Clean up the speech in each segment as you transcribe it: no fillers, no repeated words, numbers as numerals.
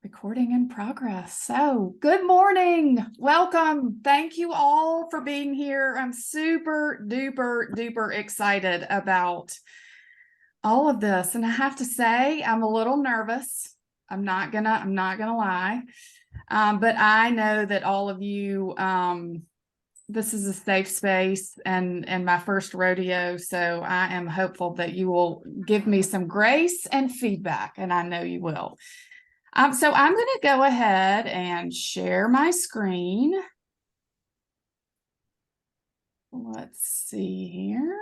Recording in progress. So, good morning. Welcome. Thank you all for being here. I'm super duper excited about all of this. And I have to say, I'm a little nervous. I'm not gonna lie. But I know that all of you, this is a safe space and my first rodeo. So I am hopeful that you will give me some grace and feedback, and I know you will. So I'm going to go ahead and share my screen. Let's see here.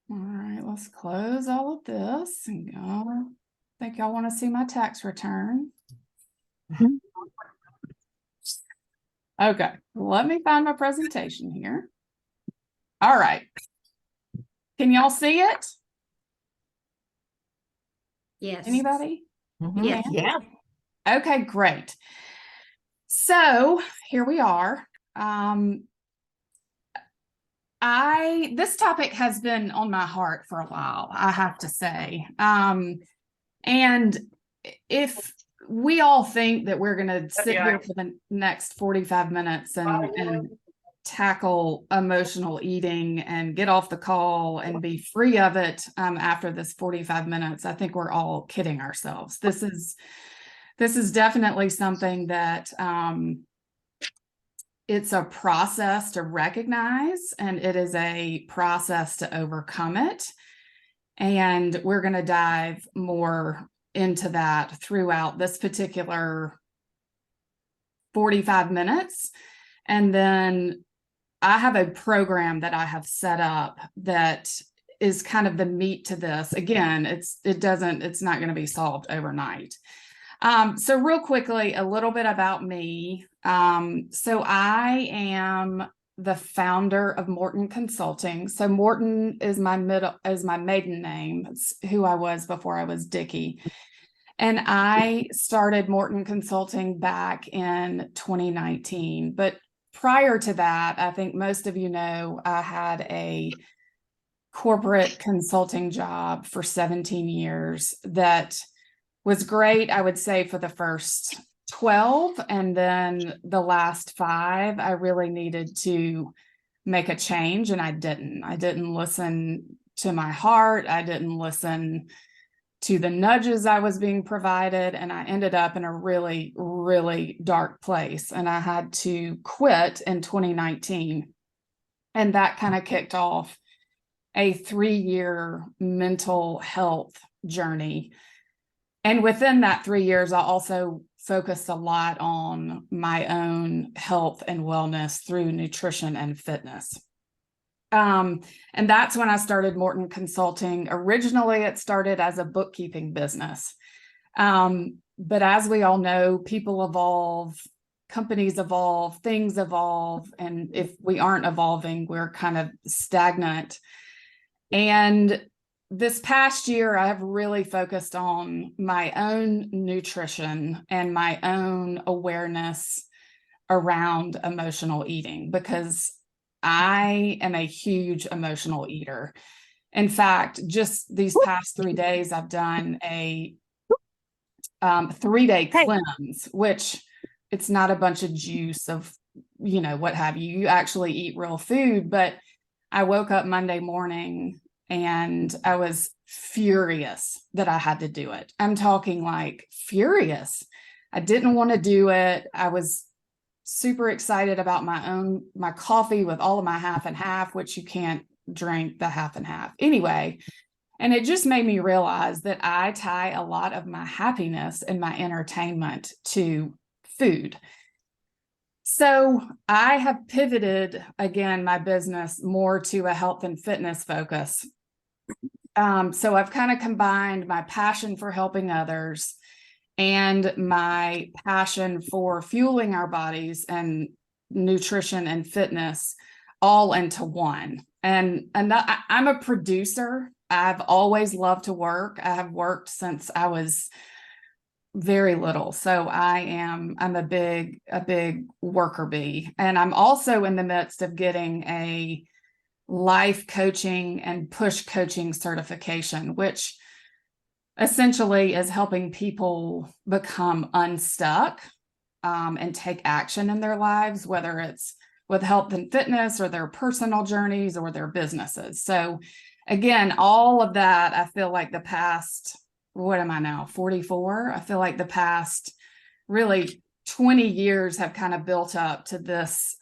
All right, let's close all of this and go. I think y'all want to see my tax return. Okay, let me find my presentation here. All right. Can y'all see it? Yes. Anybody? Yes. Yeah. Okay, great. So here we are. This topic has been on my heart for a while, I have to say. And if we all think that we're going to sit here for the next 45 minutes and tackle emotional eating and get off the call and be free of it after this 45 minutes, I think we're all kidding ourselves. This is definitely something that it's a process to recognize, and it is a process to overcome it. And we're going to dive more into that throughout this particular 45 minutes. And then I have a program that I have set up that is kind of the meat to this. Again, it's not going to be solved overnight. So real quickly, a little bit about me. So I am the founder of Morton Consulting. So Morton is my maiden name. It's who I was before I was Dickie. And I started Morton Consulting back in 2019. But prior to that, I think most of you know, I had a corporate consulting job for 17 years that was great, I would say, for the first 12, and then the last 5, I really needed to make a change, and I didn't listen to my heart. I didn't listen to the nudges I was being provided, and I ended up in a really dark place, and I had to quit in 2019, and that kind of kicked off a 3-year mental health journey. And within that 3 years, I also focused a lot on my own health and wellness through nutrition and fitness. And that's when I started Morton Consulting. Originally, it started as a bookkeeping business. But as we all know, people evolve, companies evolve, things evolve. And if we aren't evolving, we're kind of stagnant. And this past year, I have really focused on my own nutrition and my own awareness around emotional eating, because I am a huge emotional eater. In fact, just these past 3 days, I've done a 3-day cleanse, which it's not a bunch of juice of, what have you. You actually eat real food. But I woke up Monday morning and I was furious that I had to do it. I'm talking like furious. I didn't want to do it. I was super excited about my coffee with all of my half and half, which you can't drink the half and half anyway. And it just made me realize that I tie a lot of my happiness and my entertainment to food. So I have pivoted, again, my business more to a health and fitness focus. So I've kind of combined my passion for helping others and my passion for fueling our bodies and nutrition and fitness all into one. And I'm a producer. I've always loved to work. I have worked since I was very little. So I'm a big worker bee. And I'm also in the midst of getting a life coaching and push coaching certification, which essentially is helping people become unstuck and take action in their lives, whether it's with health and fitness or their personal journeys or their businesses. So again, all of that, I feel like the past, what am I now, 44? I feel like the past really 20 years have kind of built up to this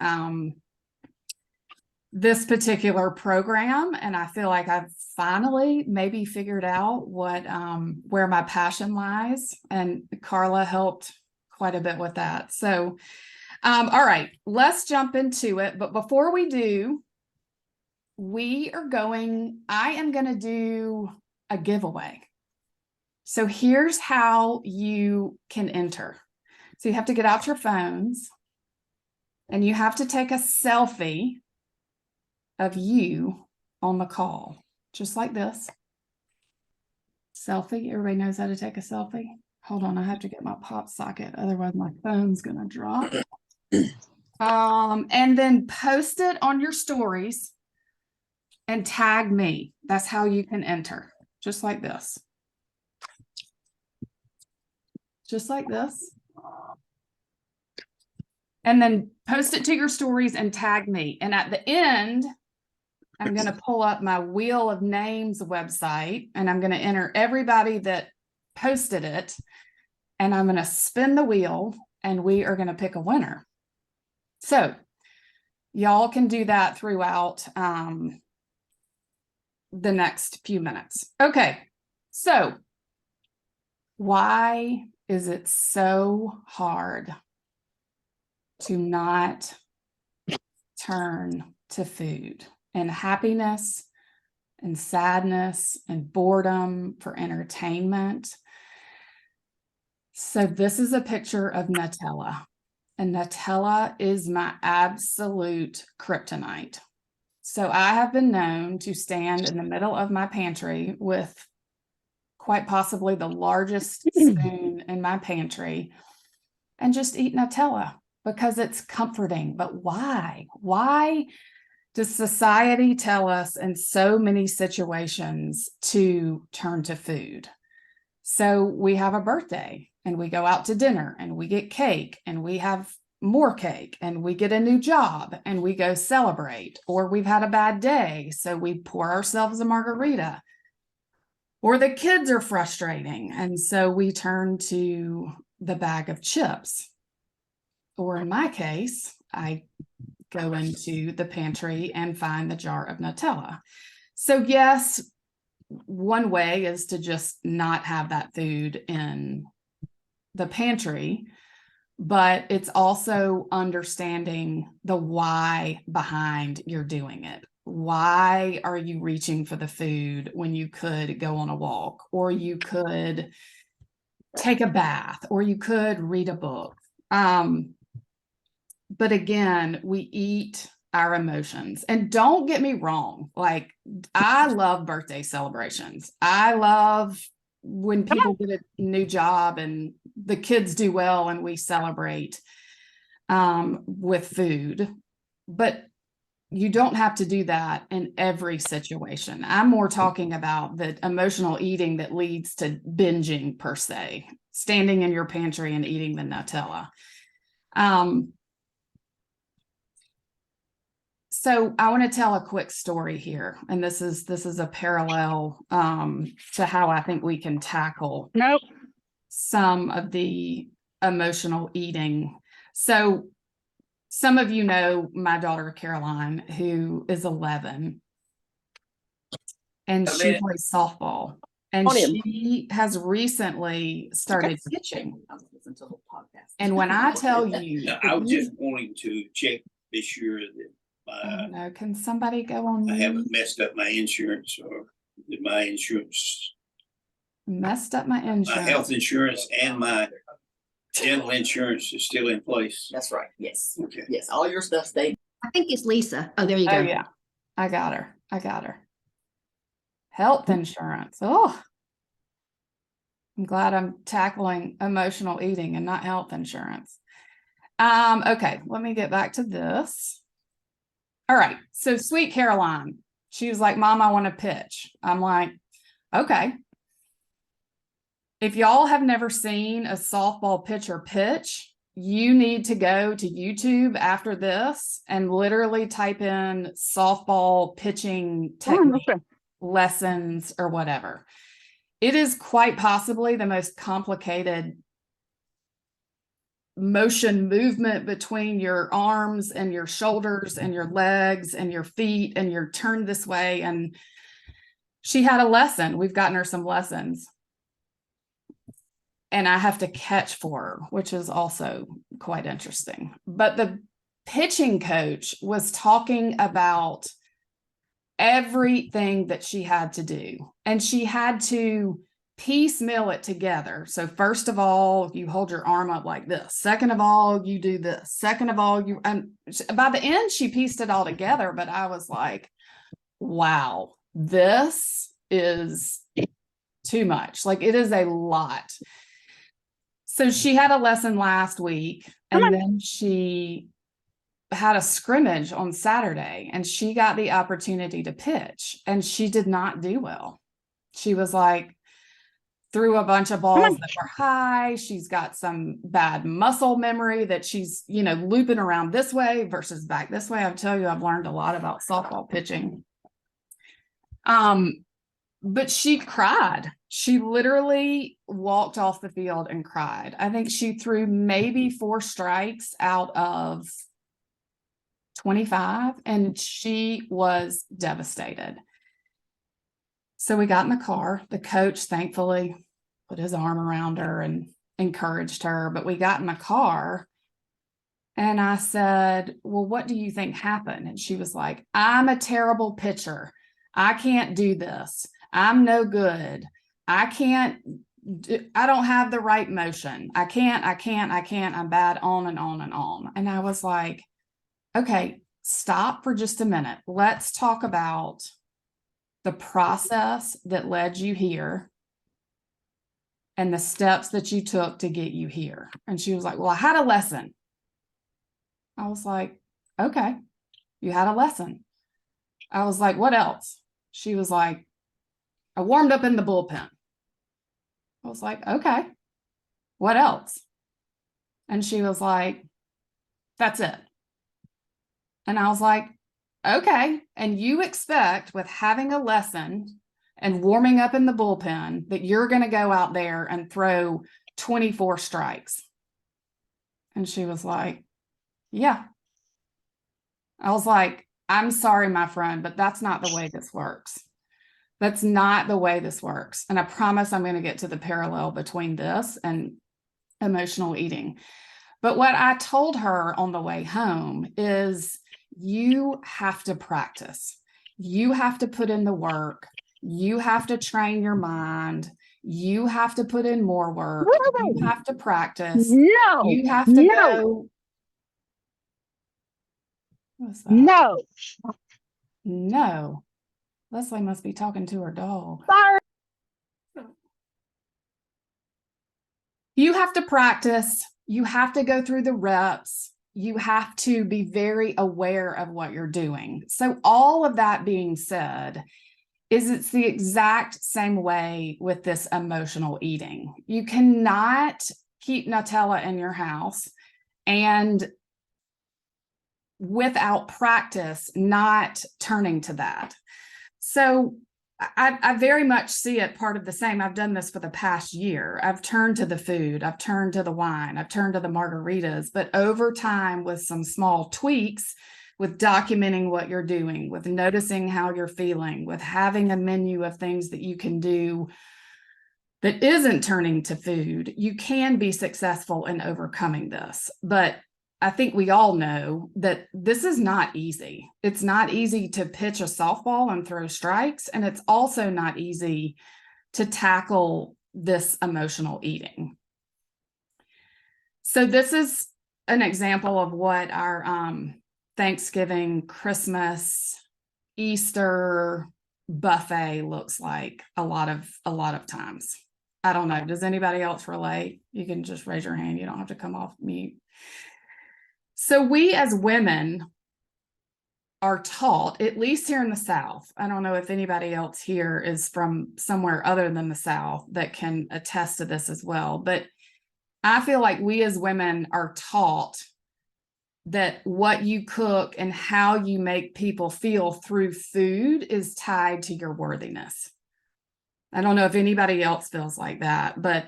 this particular program. And I feel like I've finally maybe figured out what where my passion lies. And Carla helped quite a bit with that. So all right, let's jump into it. But before we do, I am going to do a giveaway. So here's how you can enter. So you have to get out your phones and you have to take a selfie of you on the call, just like this. Selfie. Everybody knows how to take a selfie. Hold on, I have to get my pop socket, otherwise my phone's gonna drop. And then post it on your stories and tag me. That's how you can enter, just like this. Just like this. And then post it to your stories and tag me. And at the end, I'm going to pull up my Wheel of Names website and I'm going to enter everybody that posted it. And I'm going to spin the wheel and we are going to pick a winner. So y'all can do that throughout the next few minutes. Okay, so why is it so hard to not turn to food and happiness and sadness and boredom for entertainment? So this is a picture of Nutella, and Nutella is my absolute kryptonite. So I have been known to stand in the middle of my pantry with quite possibly the largest spoon in my pantry and just eat Nutella because it's comforting. But why? Why does society tell us in so many situations to turn to food? So we have a birthday and we go out to dinner and we get cake and we have more cake and we get a new job and we go celebrate, or we've had a bad day, so we pour ourselves a margarita, or the kids are frustrating and so we turn to the bag of chips, or in my case, I go into the pantry and find the jar of Nutella. So yes, one way is to just not have that food in the pantry, but it's also understanding the why behind you're doing it. Why are you reaching for the food when you could go on a walk, or you could take a bath, or you could read a book? But again, we eat our emotions. And don't get me wrong, like I love birthday celebrations. I love when people get a new job and the kids do well and we celebrate with food. But you don't have to do that in every situation. I'm more talking about the emotional eating that leads to binging per se, standing in your pantry and eating the Nutella. So I want to tell a quick story here, and this is a parallel to how I think we can tackle some of the emotional eating. So some of you know my daughter Caroline, who is 11, and she plays softball, and she has recently started pitching. And when I tell you, I was just wanting to check, be sure that no, can somebody go on? I haven't messed up my insurance, or that my insurance, Messed up my insurance. my health insurance and my dental insurance is still in place. That's right. Yes. Okay. Yes. All your stuff stayed. I think it's Lisa. Oh, there you go. Oh yeah, I got her. Health insurance. Oh, I'm glad I'm tackling emotional eating and not health insurance. Okay, let me get back to this. All right, so Sweet Caroline, she was like, Mom, I want to pitch. I'm like, okay. If y'all have never seen a softball pitcher pitch, you need to go to YouTube after this and literally type in softball pitching technique lessons or whatever. It is quite possibly the most complicated motion movement between your arms and your shoulders and your legs and your feet, and you're turned this way. And she had a lesson. We've gotten her some lessons. And I have to catch for her, which is also quite interesting. But the pitching coach was talking about everything that she had to do, and she had to piecemeal it together. So first of all, you hold your arm up like this. Second of all, you do this. Second of all, you, and by the end, she pieced it all together. But I was like, wow, this is too much. Like, it is a lot. So she had a lesson last week, and then she had a scrimmage on Saturday, and she got the opportunity to pitch, and she did not do well. She was like, threw a bunch of balls that were high. She's got some bad muscle memory that she's, looping around this way versus back this way. I tell you, I've learned a lot about softball pitching. But she cried. She literally walked off the field and cried. I think she threw maybe 4 strikes out of 25, and she was devastated. So we got in the car. The coach thankfully put his arm around her and encouraged her. But we got in the car, and I said, well, what do you think happened? And she was like, I'm a terrible pitcher. I can't do this. I'm no good. I don't have the right motion. I can't. I'm bad, on and on and on. And I was like, okay, stop for just a minute. Let's talk about the process that led you here and the steps that you took to get you here. And she was like, well, I had a lesson. I was like, okay, you had a lesson. I was like, what else? She was like, I warmed up in the bullpen. I was like, okay, what else? And she was like, that's it. And I was like, okay. And you expect, with having a lesson and warming up in the bullpen, that you're going to go out there and throw 24 strikes? And she was like, yeah. I was like, I'm sorry, my friend, but that's not the way this works. That's not the way this works. And I promise I'm going to get to the parallel between this and emotional eating. But what I told her on the way home is, you have to practice. You have to put in the work. You have to train your mind. You have to put in more work. You have to practice. No. You have to go. What's that? No. No. Leslie must be talking to her dog. Sorry. You have to practice. You have to go through the reps. You have to be very aware of what you're doing. So all of that being said, it's the exact same way with this emotional eating. You cannot keep Nutella in your house and, without practice, not turning to that. So I very much see it part of the same. I've done this for the past year. I've turned to the food. I've turned to the wine. I've turned to the margaritas. But over time, with some small tweaks, with documenting what you're doing, with noticing how you're feeling, with having a menu of things that you can do that isn't turning to food, you can be successful in overcoming this. But I think we all know that this is not easy. It's not easy to pitch a softball and throw strikes. And it's also not easy to tackle this emotional eating. So this is an example of what our Thanksgiving, Christmas, Easter buffet looks like a lot of times. I don't know. Does anybody else relate? You can just raise your hand. You don't have to come off mute. So we as women are taught, at least here in the South, I don't know if anybody else here is from somewhere other than the South that can attest to this as well, but I feel like we as women are taught that what you cook and how you make people feel through food is tied to your worthiness. I don't know if anybody else feels like that, but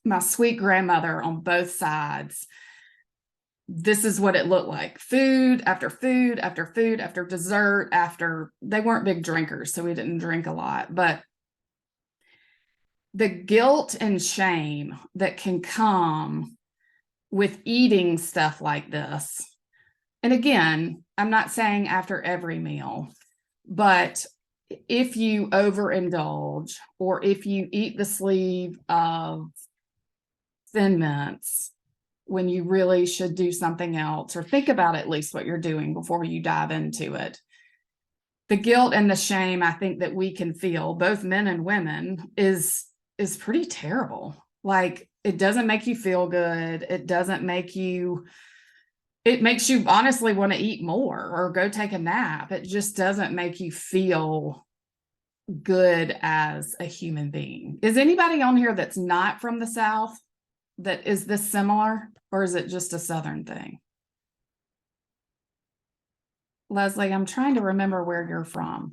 my sweet grandmother on both sides, this is what it looked like. Food after food after food after dessert after, they weren't big drinkers, so we didn't drink a lot, but the guilt and shame that can come with eating stuff like this. And again, I'm not saying after every meal, but if you overindulge or if you eat the sleeve of Thin Mints when you really should do something else, or think about at least what you're doing before you dive into it. The guilt and the shame I think that we can feel, both men and women, is pretty terrible. Like, it doesn't make you feel good. It doesn't make you, it makes you honestly want to eat more or go take a nap. It just doesn't make you feel good as a human being. Is anybody on here that's not from the South that is this similar, or is it just a Southern thing? Leslie, I'm trying to remember where you're from.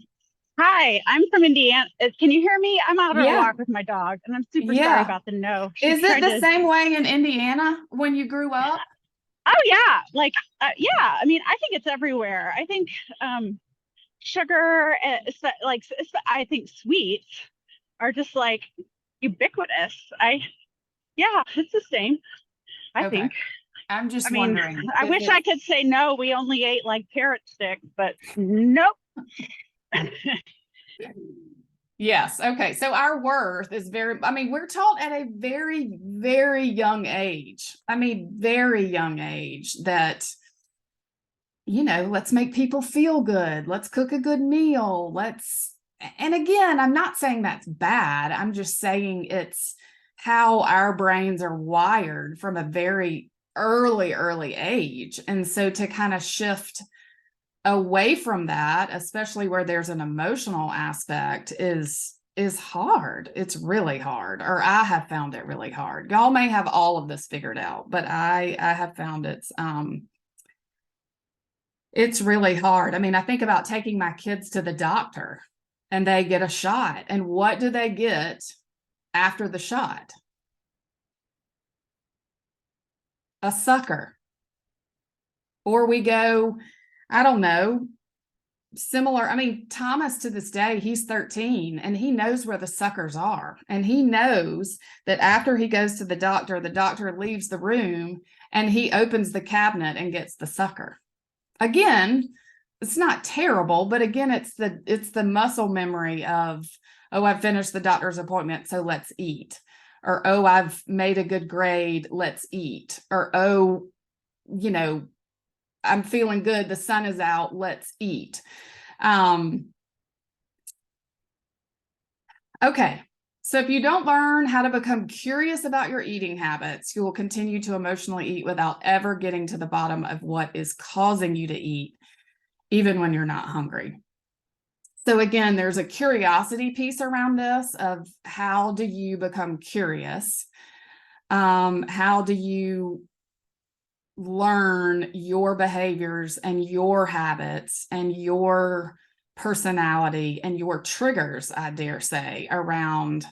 Hi, I'm from Indiana. Can you hear me? I'm out on Yeah. a walk with my dog, and I'm super Yeah. sorry about the no. She's Is it trying the to- same way in Indiana when you grew up? Oh yeah, like yeah. I mean, I think it's everywhere. I think sugar, I think sweets are just like ubiquitous. Yeah, it's the same. I Okay. think. I'm just I mean, wondering. I if wish I could say no. We only ate like carrot stick, but nope. Yes. Okay. So our worth is very, I mean, we're taught at a very, very young age. I mean, very young age that, you know, let's make people feel good. Let's cook a good meal. And again, I'm not saying that's bad. I'm just saying it's how our brains are wired from a very early age. And so to kind of shift away from that, especially where there's an emotional aspect, is hard. It's really hard, or I have found it really hard. Y'all may have all of this figured out, but I have found it's really hard. I mean, I think about taking my kids to the doctor and they get a shot, and what do they get after the shot? A sucker. Or we go, I don't know, similar. I mean, Thomas, to this day, he's 13 and he knows where the suckers are. And he knows that after he goes to the doctor leaves the room and he opens the cabinet and gets the sucker. Again, it's not terrible, but again, it's the muscle memory of, oh, I've finished the doctor's appointment, so let's eat. Or, oh, I've made a good grade, let's eat. Or, oh, you know, I'm feeling good, the sun is out, let's eat. Okay, so if you don't learn how to become curious about your eating habits, you will continue to emotionally eat without ever getting to the bottom of what is causing you to eat, even when you're not hungry. So again, there's a curiosity piece around this of how do you become curious? How do you learn your behaviors and your habits and your personality and your triggers, I dare say, around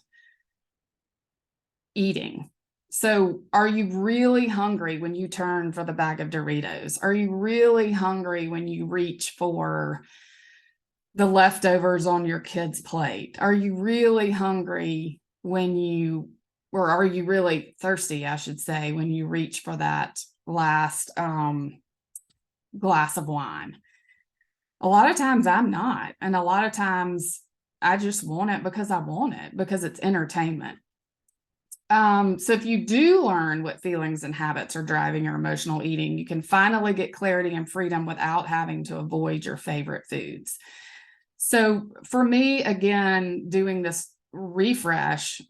eating? So are you really hungry when you turn for the bag of Doritos? Are you really hungry when you reach for the leftovers on your kid's plate? Are you really hungry or are you really thirsty, I should say, when you reach for that last glass of wine? A lot of times I'm not. And a lot of times I just want it because I want it, because it's entertainment. So if you do learn what feelings and habits are driving your emotional eating, you can finally get clarity and freedom without having to avoid your favorite foods. So for me, again, doing this refresh,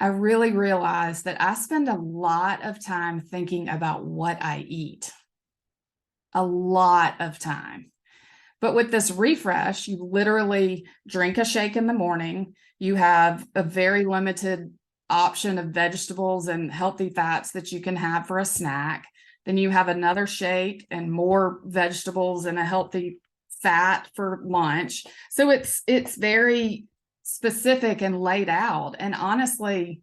I really realized that I spend a lot of time thinking about what I eat. A lot of time. But with this refresh, you literally drink a shake in the morning. You have a very limited option of vegetables and healthy fats that you can have for a snack. Then you have another shake and more vegetables and a healthy fat for lunch. So it's very specific and laid out. And honestly,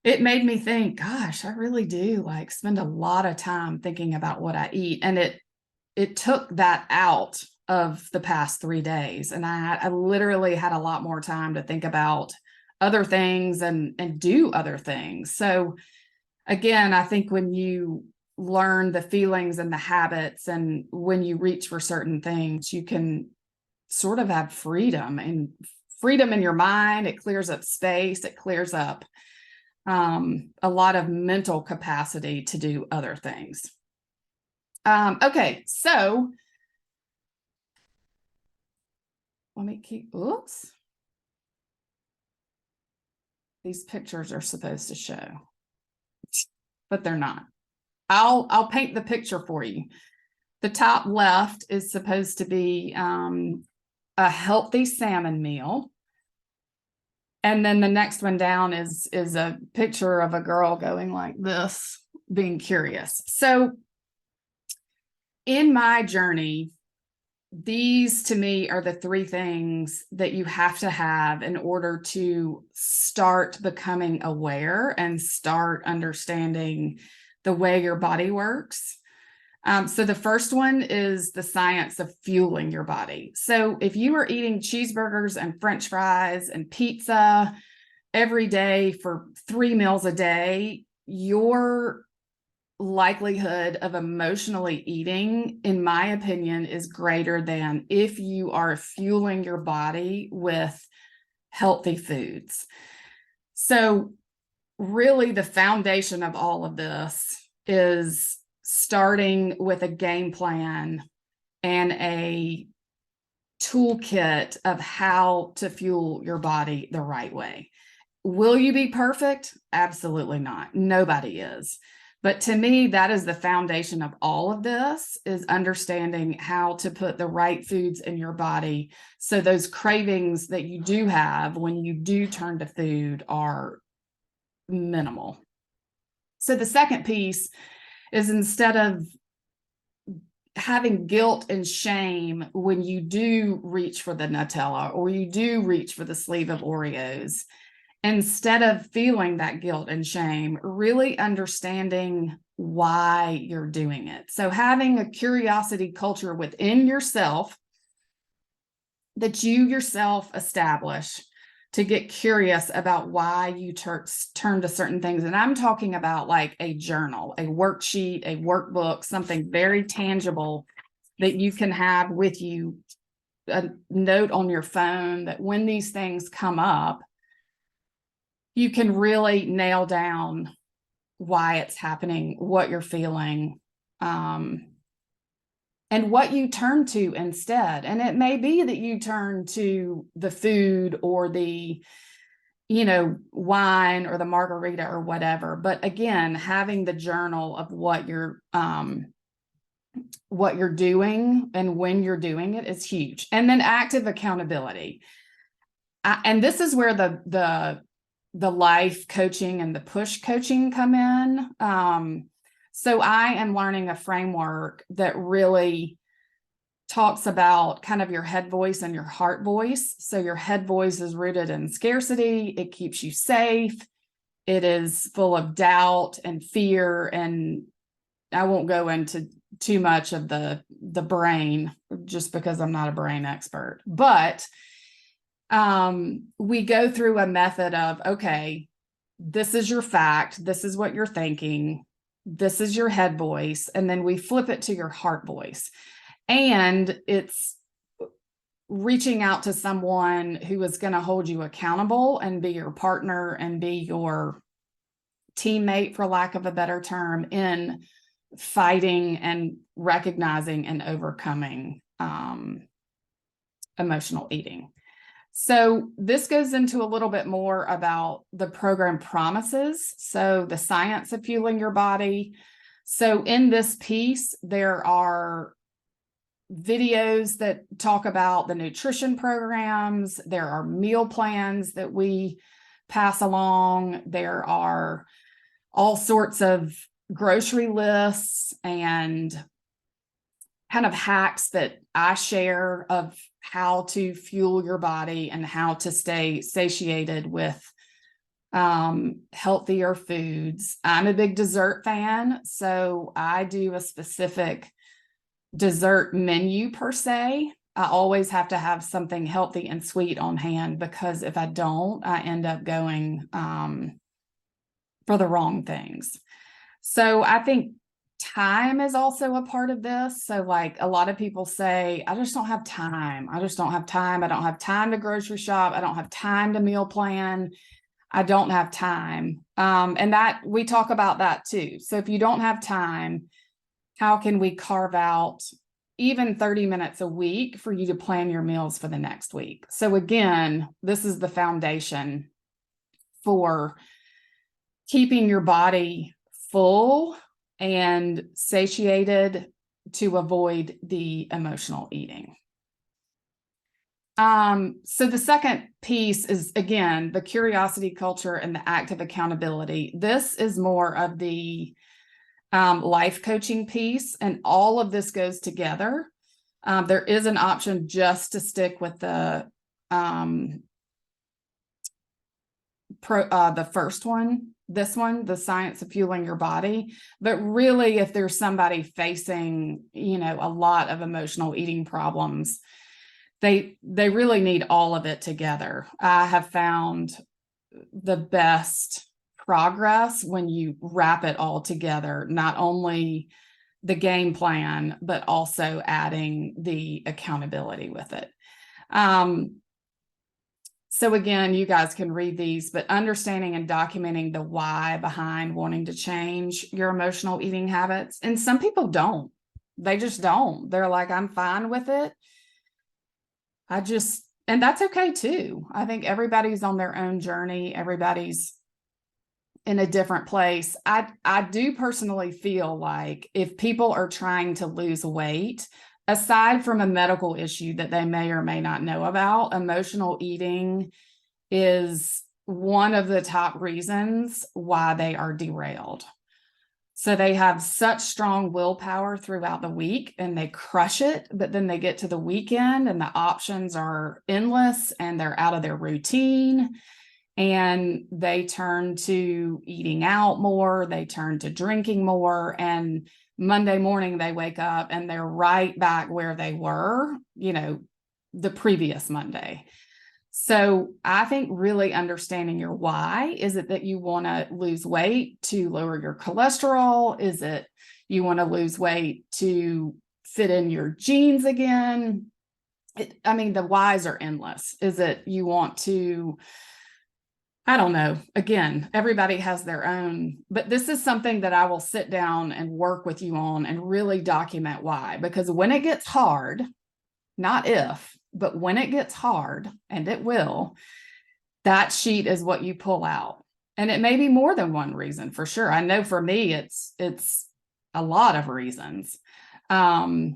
it made me think, gosh, I really do like spend a lot of time thinking about what I eat. And it took that out of the past 3 days. And I literally had a lot more time to think about other things and do other things. So again, I think when you learn the feelings and the habits, and when you reach for certain things, you can sort of have freedom in your mind. It clears up space. It clears up a lot of mental capacity to do other things. Okay, so let me oops. These pictures are supposed to show, but they're not. I'll paint the picture for you. The top left is supposed to be a healthy salmon meal. And then the next one down is a picture of a girl going like this, being curious. So in my journey, these to me are the 3 things that you have to have in order to start becoming aware and start understanding the way your body works. So the first one is the science of fueling your body. So if you are eating cheeseburgers and French fries and pizza every day for 3 meals a day, your likelihood of emotionally eating, in my opinion, is greater than if you are fueling your body with healthy foods. So really the foundation of all of this is starting with a game plan and a toolkit of how to fuel your body the right way. Will you be perfect? Absolutely not. Nobody is. But to me, that is the foundation of all of this, is understanding how to put the right foods in your body so those cravings that you do have when you do turn to food are minimal. So the second piece is, instead of having guilt and shame when you do reach for the Nutella or you do reach for the sleeve of Oreos, instead of feeling that guilt and shame, really understanding why you're doing it. So having a curiosity culture within yourself that you yourself establish to get curious about why you turn to certain things. And I'm talking about like a journal, a worksheet, a workbook, something very tangible that you can have with you, a note on your phone, that when these things come up, you can really nail down why it's happening, what you're feeling, and what you turn to instead. And it may be that you turn to the food or the, wine or the margarita or whatever. But again, having the journal of what you're doing and when you're doing it is huge. And then active accountability. And this is where the life coaching and the push coaching come in. So I am learning a framework that really talks about kind of your head voice and your heart voice. So your head voice is rooted in scarcity. It keeps you safe. It is full of doubt and fear. And I won't go into too much of the brain, just because I'm not a brain expert. But we go through a method of, okay, this is your fact. This is what you're thinking. This is your head voice. And then we flip it to your heart voice. And it's reaching out to someone who is going to hold you accountable and be your partner and be your teammate, for lack of a better term, in fighting and recognizing and overcoming emotional eating. So this goes into a little bit more about the program promises. So the science of fueling your body. So in this piece, there are videos that talk about the nutrition programs. There are meal plans that we pass along. There are all sorts of grocery lists and kind of hacks that I share of how to fuel your body and how to stay satiated with healthier foods. I'm a big dessert fan, so I do a specific dessert menu per se. I always have to have something healthy and sweet on hand, because if I don't, I end up going for the wrong things. So I think time is also a part of this. So like a lot of people say, I just don't have time. I just don't have time. I don't have time to grocery shop. I don't have time to meal plan. I don't have time. And that we talk about that too. So if you don't have time, how can we carve out even 30 minutes a week for you to plan your meals for the next week? So again, this is the foundation for keeping your body full and satiated to avoid the emotional eating. So the second piece is, again, the curiosity culture and the active accountability. This is more of the life coaching piece, and all of this goes together. There is an option just to stick with the first one, this one, the science of fueling your body. But really, if there's somebody facing, a lot of emotional eating problems, they really need all of it together. I have found the best progress when you wrap it all together, not only the game plan, but also adding the accountability with it. So again, you guys can read these, but understanding and documenting the why behind wanting to change your emotional eating habits. And some people don't. They just don't. They're like, I'm fine with it. And that's okay too. I think everybody's on their own journey. Everybody's in a different place. I do personally feel like if people are trying to lose weight, aside from a medical issue that they may or may not know about, emotional eating is one of the top reasons why they are derailed. So they have such strong willpower throughout the week and they crush it, but then they get to the weekend and the options are endless and they're out of their routine. And they turn to eating out more, they turn to drinking more, and Monday morning they wake up and they're right back where they were, the previous Monday. So I think really understanding your why. Is it that you want to lose weight to lower your cholesterol? Is it you want to lose weight to fit in your jeans again? The whys are endless. Is it you want to, I don't know. Again, everybody has their own, but this is something that I will sit down and work with you on and really document why. Because when it gets hard, not if, but when it gets hard, and it will, that sheet is what you pull out. And it may be more than one reason, for sure. I know for me, it's a lot of reasons. But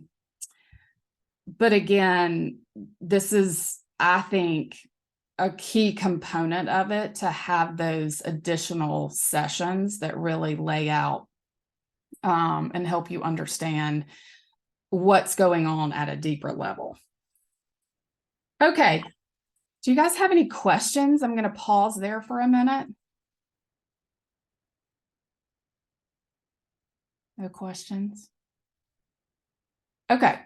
again, this is, I think, a key component of it, to have those additional sessions that really lay out and help you understand what's going on at a deeper level. Okay. Do you guys have any questions? I'm going to pause there for a minute. No questions? Okay.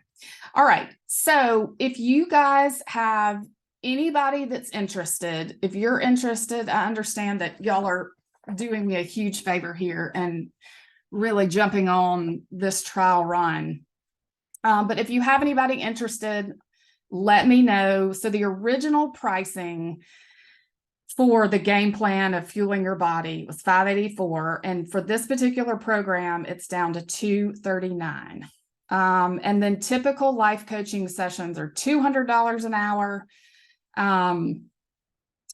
All right. So if you guys have anybody that's interested, if you're interested, I understand that y'all are doing me a huge favor here and really jumping on this trial run. But if you have anybody interested, let me know. So the original pricing for the game plan of fueling your body. It was $584. And for this particular program, it's down to $239. And then typical life coaching sessions are $200 an hour.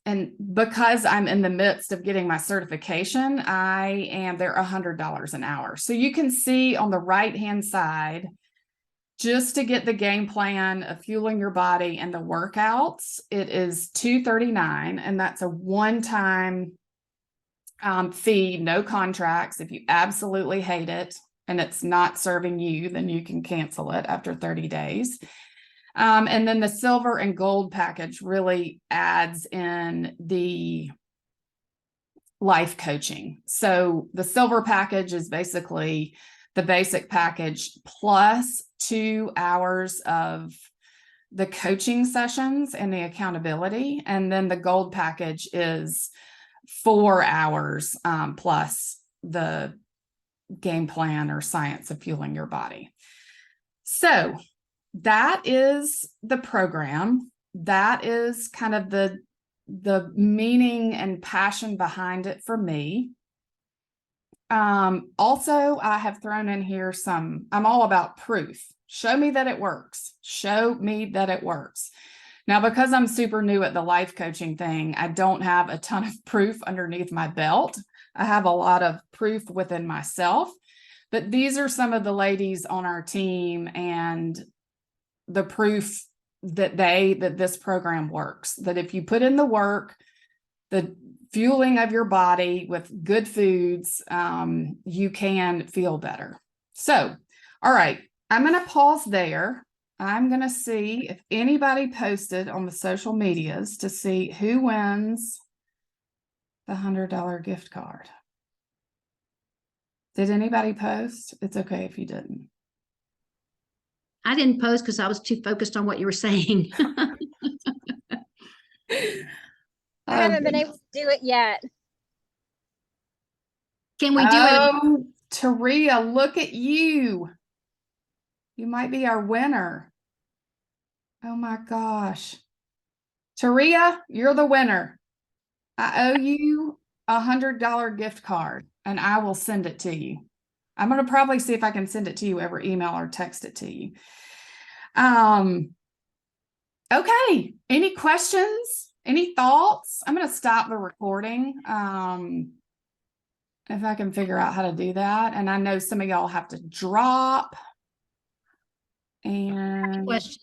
And because I'm in the midst of getting my certification, they're $100 an hour. So you can see on the right-hand side, just to get the game plan of fueling your body and the workouts, it is $239, and that's a one-time fee, no contracts. If you absolutely hate it and it's not serving you, then you can cancel it after 30 days. And then the silver and gold package really adds in the life coaching. So the silver package is basically the basic package plus 2 hours of the coaching sessions and the accountability. And then the gold package is 4 hours plus the game plan or science of fueling your body. So that is the program. That is kind of the meaning and passion behind it for me. Also, I have thrown in here I'm all about proof. Show me that it works. Show me that it works. Now, because I'm super new at the life coaching thing, I don't have a ton of proof underneath my belt. I have a lot of proof within myself, but these are some of the ladies on our team and the proof that this program works, that if you put in the work, the fueling of your body with good foods, you can feel better. So, all right, I'm going to pause there. I'm going to see if anybody posted on the social medias to see who wins the $100 gift card. Did anybody post? It's okay if you didn't. I didn't post because I was too focused on what you were saying. I haven't been able to do it yet. Can we do it? Oh, Taria, look at you. You might be our winner. Oh my gosh. Taria, you're the winner. I owe you $100 gift card and I will send it to you. I'm going to probably see if I can send it to you over email or text it to you. Okay. Any questions? Any thoughts? I'm going to stop the recording. If I can figure out how to do that. And I know some of y'all have to drop. And Question.